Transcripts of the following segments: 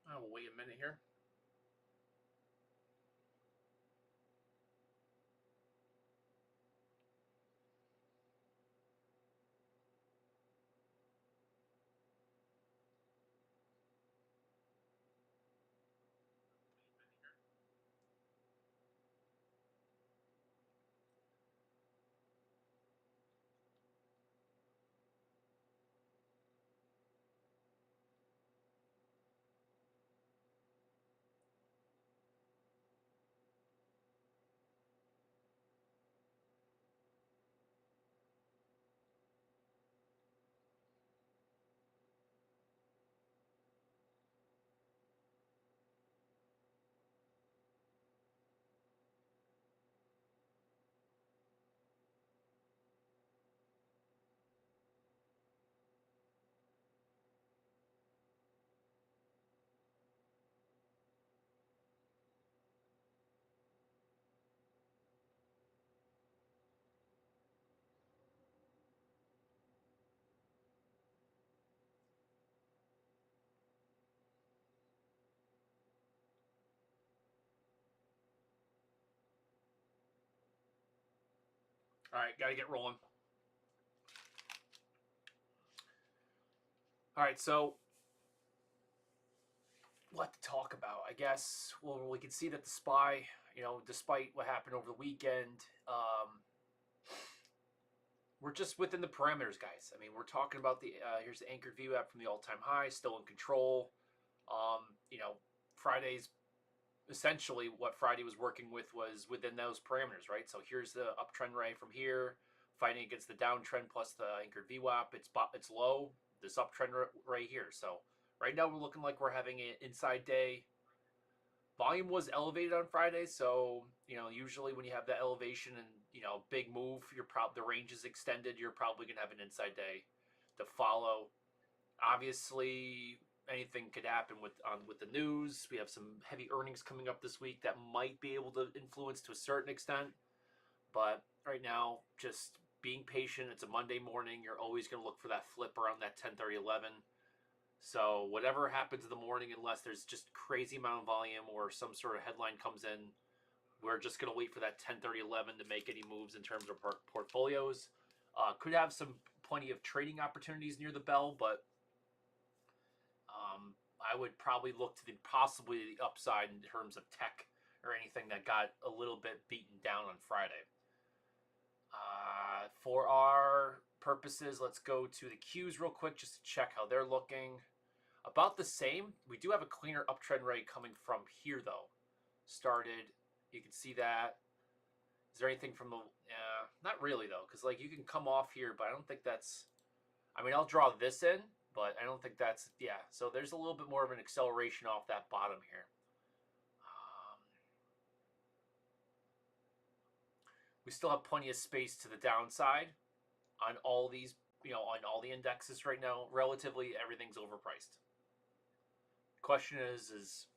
I will wait a minute here. All right, got to get rolling. All right, so what to talk about? I guess. Well, we can see that the spy, despite what happened over the weekend, we're just within the parameters, guys. I mean, we're talking about the here's the anchored view app from the all-time high, still in control. You know, Friday's essentially what Friday was working with was within those parameters, right? So here's the uptrend ray from here, fighting against the downtrend plus the anchored VWAP. It's low. This uptrend right here. So right now we're looking like we're having an inside day. Volume was elevated on Friday, so usually when you have that elevation and big move, the range is extended. You're probably gonna have an inside day to follow. Obviously, anything could happen with the news. We have some heavy earnings coming up this week that might be able to influence to a certain extent. But right now, just being patient. It's a Monday morning. You're always going to look for that flip around that 10:30, 11. So whatever happens in the morning, unless there's just crazy amount of volume or some sort of headline comes in, we're just going to wait for that 10:30, 11 to make any moves in terms of portfolios. Could have some plenty of trading opportunities near the bell, but I would probably look to possibly the upside in terms of tech or anything that got a little bit beaten down on Friday. For our purposes, let's go to the Qs real quick just to check how they're looking. About the same. We do have a cleaner uptrend rate coming from here, though. Started. You can see that. Is there anything from the... not really, though, because you can come off here, but I don't think that's... I mean, I'll draw this in, but I don't think that's... Yeah, so there's a little bit more of an acceleration off that bottom here. We still have plenty of space to the downside on all these, on all the indexes right now. Relatively, everything's overpriced. Question is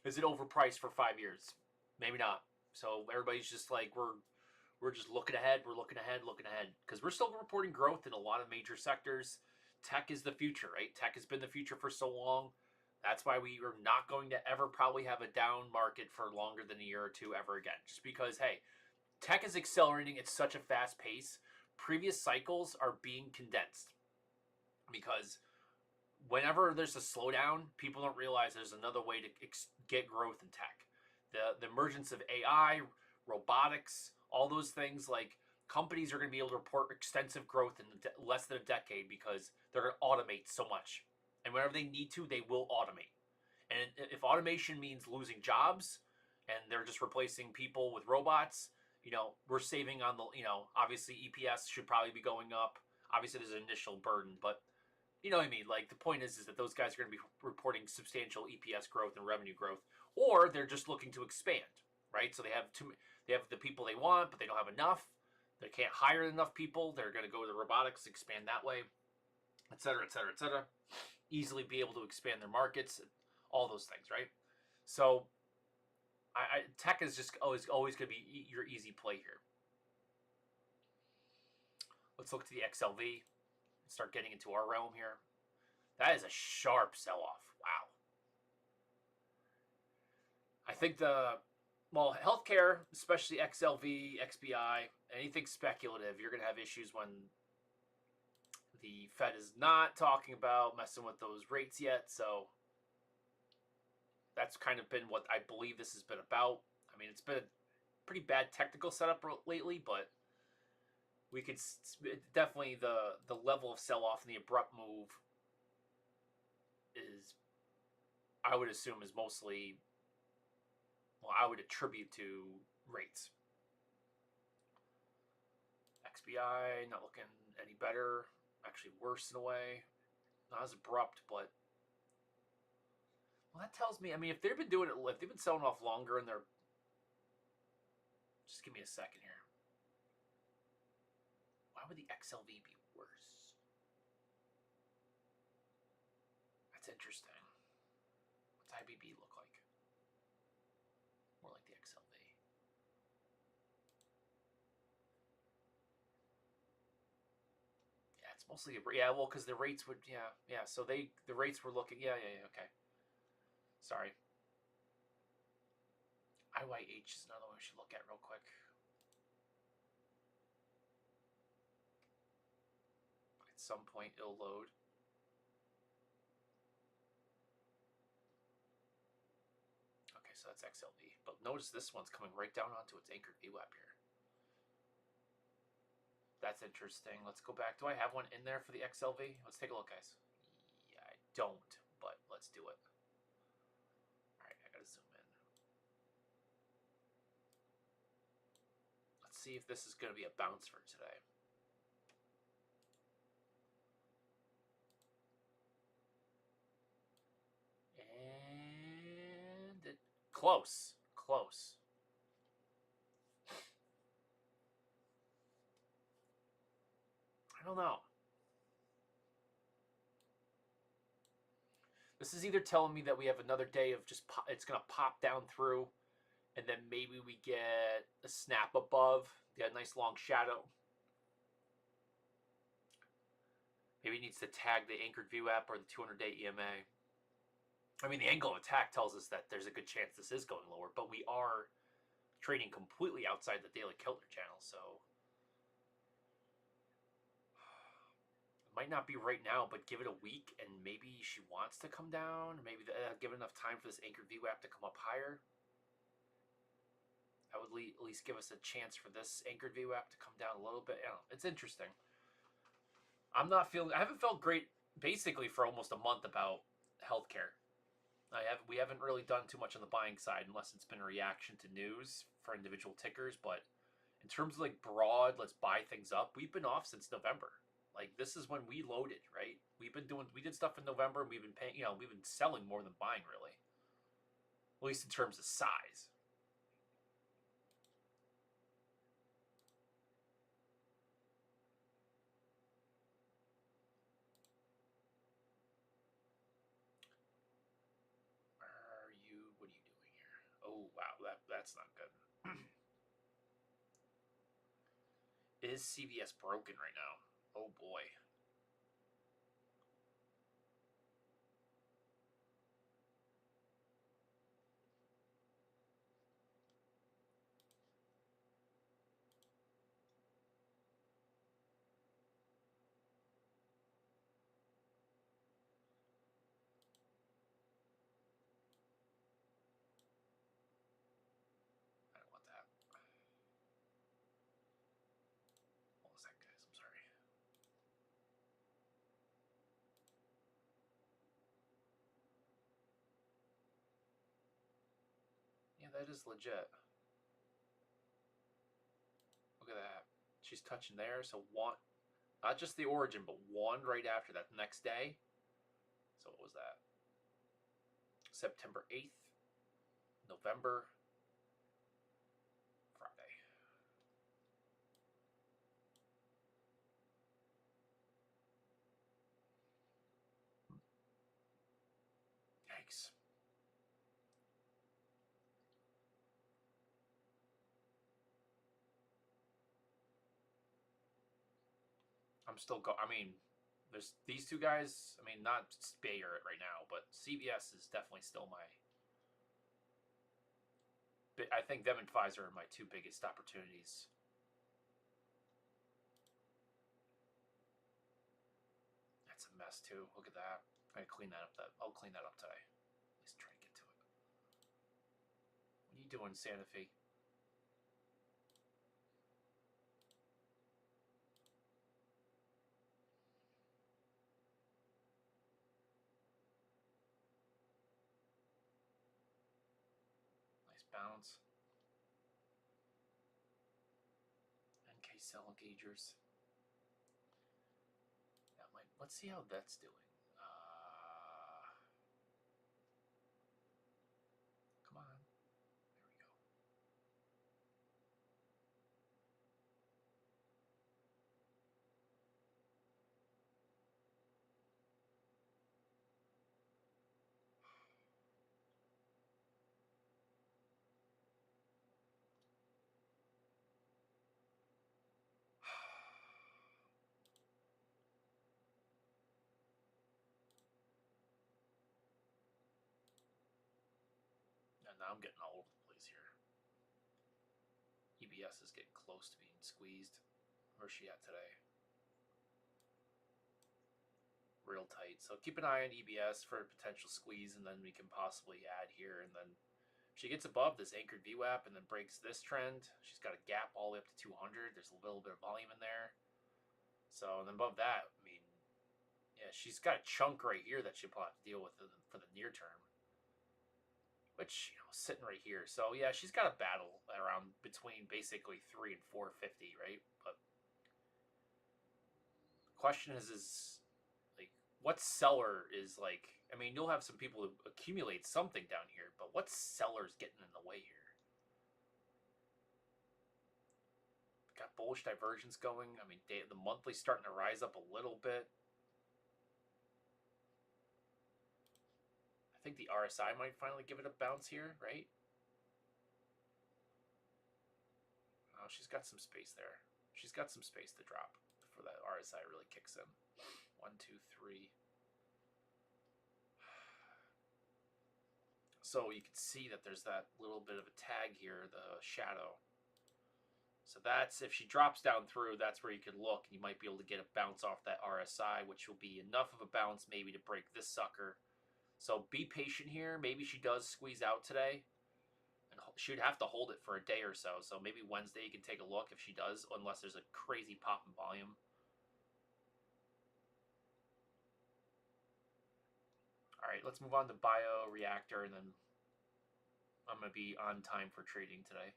it overpriced for 5 years? Maybe not. So everybody's just like, we're just looking ahead. We're looking ahead, because we're still reporting growth in a lot of major sectors. Tech is the future, right? Tech has been the future for so long. That's why we are not going to ever probably have a down market for longer than a year or two ever again. Just because, hey, tech is accelerating at such a fast pace. Previous cycles are being condensed because whenever there's a slowdown, people don't realize there's another way to get growth in tech. The emergence of AI, robotics, all those things, companies are going to be able to report extensive growth in less than a decade because they're going to automate so much. And whenever they need to, they will automate. And if automation means losing jobs and they're just replacing people with robots, we're saving on the, obviously EPS should probably be going up. Obviously there's an initial burden, but you know what I mean? The point is that those guys are going to be reporting substantial EPS growth and revenue growth, or they're just looking to expand, right? So they have the people they want, but they don't have enough. They can't hire enough people. They're going to go to robotics, expand that way, et cetera, et cetera, et cetera. Easily be able to expand their markets, all those things, right? So tech is just always going to be your easy play here. Let's look to the XLV and start getting into our realm here. That is a sharp sell-off. Wow. I think healthcare, especially XLV, XBI, anything speculative, you're going to have issues when the Fed is not talking about messing with those rates yet. So that's kind of been what I believe this has been about. I mean, it's been a pretty bad technical setup lately, but we could definitely the level of sell-off and the abrupt move is, I would assume, is mostly, well, I would attribute to rates. XBI not looking any better, actually worse in a way. Not as abrupt, but well, that tells me. I mean, if they've been doing it, if they've been selling off longer, and they're just give me a second here. Why would the XLV be worse? That's interesting. What's IBB look like? More like the XLV. Yeah, it's mostly well, because the rates would yeah. So the rates were looking okay. Sorry. IYH is another one we should look at real quick. At some point it'll load. Okay, so that's XLV. But notice this one's coming right down onto its anchored VWAP here. That's interesting. Let's go back. Do I have one in there for the XLV? Let's take a look, guys. Yeah, I don't, but let's do it. All right, I gotta zoom in. Let's see if this is gonna be a bounce for today. And close. I don't know. This is either telling me that we have another day of just it's going to pop down through, and then maybe we get a snap above, get a nice long shadow. Maybe it needs to tag the anchored VWAP or the 200-day EMA. I mean, the angle of attack tells us that there's a good chance this is going lower, but we are trading completely outside the daily Keltner channel, so might not be right now, but give it a week, and maybe she wants to come down. Maybe give it enough time for this anchored VWAP to come up higher. That would at least give us a chance for this anchored VWAP to come down a little bit. It's interesting. I haven't felt great basically for almost a month about healthcare. We haven't really done too much on the buying side unless it's been a reaction to news for individual tickers. But in terms of like broad, let's buy things up, we've been off since November. Like, this is when we loaded, right? We did stuff in November, and we've been paying, we've been selling more than buying, really. At least in terms of size. What are you doing here? Oh, wow, that's not good. Is CVS broken right now? Oh, boy. I don't want that. Hold a second, guys. I'm sorry. Yeah, that is legit. Look at that. She's touching there, so one, not just the origin, but one right after that, the next day. So what was that? September 8th, November, Friday. Yikes. I'm still I mean, There's these two guys. I mean, not Bayer right now, but CVS is definitely still my. I think them and Pfizer are my two biggest opportunities. That's a mess too. Look at that. I clean that up. I'll clean that up today. At least try to get to it. What are you doing, Santa Fe? Nice bounce. NK cell engagers. That might. Let's see how that's doing. Come on. There we go. And now I'm getting all over the place here. EBS is getting close to being squeezed. Where's she at today? Real tight. So keep an eye on EBS for a potential squeeze, and then we can possibly add here. And then if she gets above this anchored VWAP and then breaks this trend, she's got a gap all the way up to 200. There's a little bit of volume in there. So, and then above that, I mean, yeah, she's got a chunk right here that she'll probably have to deal with for the near term. Which, you know, sitting right here. So, yeah, she's got a battle around between basically 3 and 450, right? But the question is like, what seller is like, I mean, you'll have some people who accumulate something down here, but what seller's getting in the way here? Got bullish divergence going. I mean, the monthly's starting to rise up a little bit. I think the RSI might finally give it a bounce here, right? Oh, she's got some space there. She's got some space to drop before that RSI really kicks in. 1, 2, 3. So you can see that there's that little bit of a tag here, the shadow. So that's, if she drops down through, that's where you can look, and you might be able to get a bounce off that RSI, which will be enough of a bounce maybe to break this sucker. So be patient here. Maybe she does squeeze out today, and she would have to hold it for a day or so. So maybe Wednesday you can take a look if she does, unless there's a crazy pop in volume. All right, let's move on to bioreactor, and then I'm going to be on time for trading today.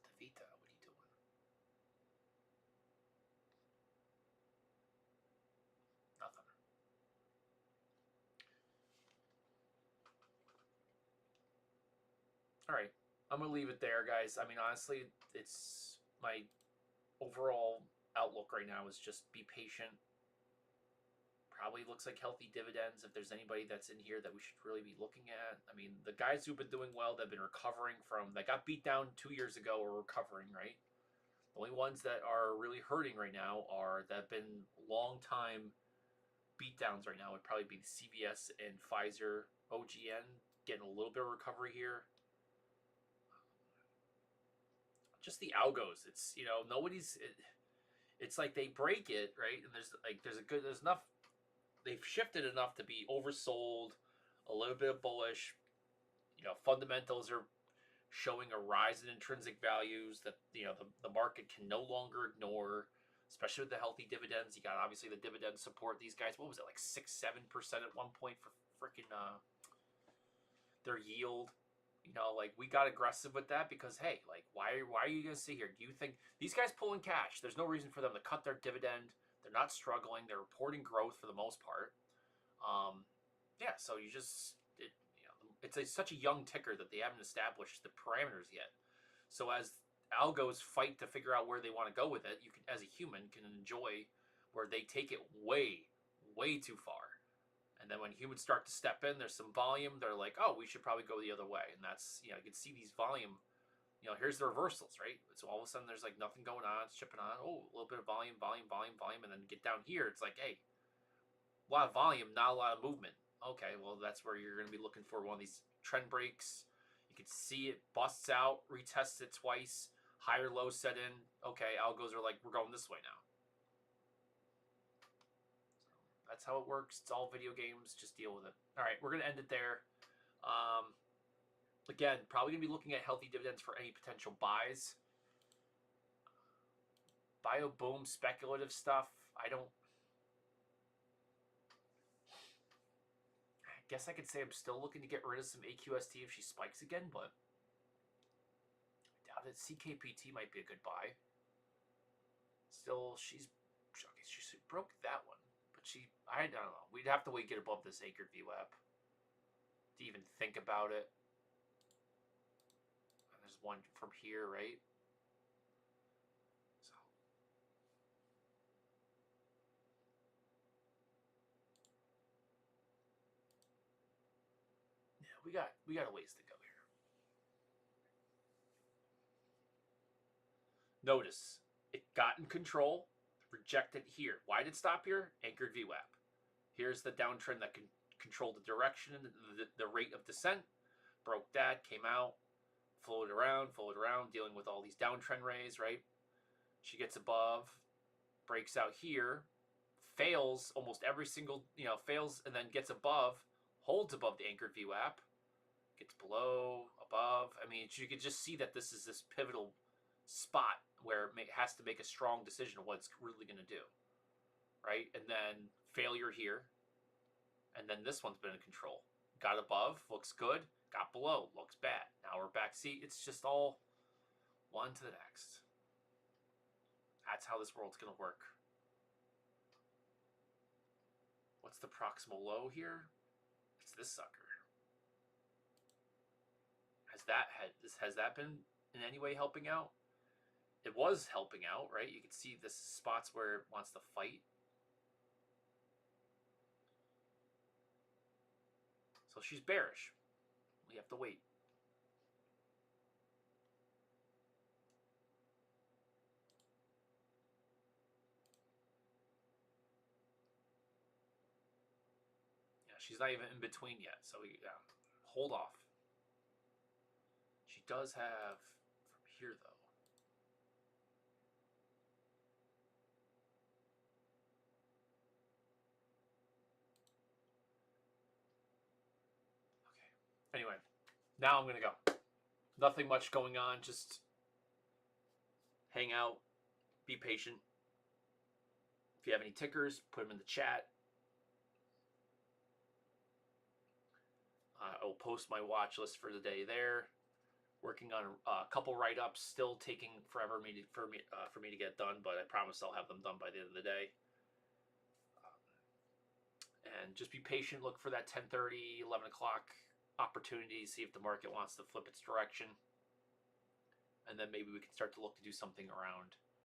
Davita, what are you doing? Nothing. All right, I'm going to leave it there, guys. I mean, honestly, it's my overall outlook right now is just be patient. Probably looks like healthy dividends if there's anybody that's in here that we should really be looking at. I mean, the guys who've been doing well, that have been recovering from, that got beat down 2 years ago, are recovering, right? The only ones that are really hurting right now are that have been long time beatdowns right now would probably be CVS and Pfizer. OGN getting a little bit of recovery here. Just the algos. It's, you know, nobody's. It's like they break it, right? And there's enough. They've shifted enough to be oversold, a little bit of bullish. You know, fundamentals are showing a rise in intrinsic values that, you know, the market can no longer ignore, especially with the healthy dividends. You got obviously the dividend support. These guys, what was it, like 6-7% at one point for freaking their yield? You know, like, we got aggressive with that because, hey, like, why are you going to sit here? Do you think these guys pulling cash? There's no reason for them to cut their dividend. They're not struggling. They're reporting growth for the most part. Yeah, so you just, it's such a young ticker that they haven't established the parameters yet. So as algos fight to figure out where they want to go with it, you can, as a human, can enjoy where they take it way, way too far. And And then when humans start to step in, there's some volume. They're like, oh, we should probably go the other way. And that's, you can see these volume, here's the reversals, right? So all of a sudden there's like nothing going on. It's chipping on. Oh, a little bit of volume. And then get down here. It's like, hey, a lot of volume, not a lot of movement. Okay, well, that's where you're going to be looking for one of these trend breaks. You can see it busts out, retests it twice, higher low set in. Okay, algos are like, we're going this way now. So that's how it works. It's all video games. Just deal with it. All right, we're going to end it there. Again, probably going to be looking at healthy dividends for any potential buys. Bio boom, speculative stuff. I guess I could say I'm still looking to get rid of some AQST if she spikes again, but I doubt it. CKPT might be a good buy. Still, she broke that one, but I don't know. We'd have to wait, get above this anchored VWAP to even think about it. And there's one from here, right? So yeah, we got a ways to go here. Notice it got in control, rejected here. Why did it stop here? Anchored VWAP. Here's the downtrend that can control the direction, the rate of descent. Broke that, came out, floated around, dealing with all these downtrend rays, right? She gets above, breaks out here, fails almost every single, fails and then gets above, holds above the anchored VWAP, gets below, above. I mean, you could just see that this is this pivotal spot where it has to make a strong decision of what it's really going to do, right? And then failure here, and then this one's been in control. Got above, looks good. Got below, looks bad. Now we're back. See, it's just all one to the next. That's how this world's going to work. What's the proximal low here? It's this sucker. Has that been in any way helping out? It was helping out, right? You can see this spots where it wants to fight. So she's bearish. We have to wait. Yeah, she's not even in between yet, so we hold off. She does have from here though. Anyway, now I'm going to go. Nothing much going on. Just hang out. Be patient. If you have any tickers, put them in the chat. I will post my watch list for the day there. Working on a couple write-ups. Still taking forever for me to get done, but I promise I'll have them done by the end of the day. And just be patient. Look for that 10:30, 11 o'clock opportunity, see if the market wants to flip its direction, and then maybe we can start to look to do something around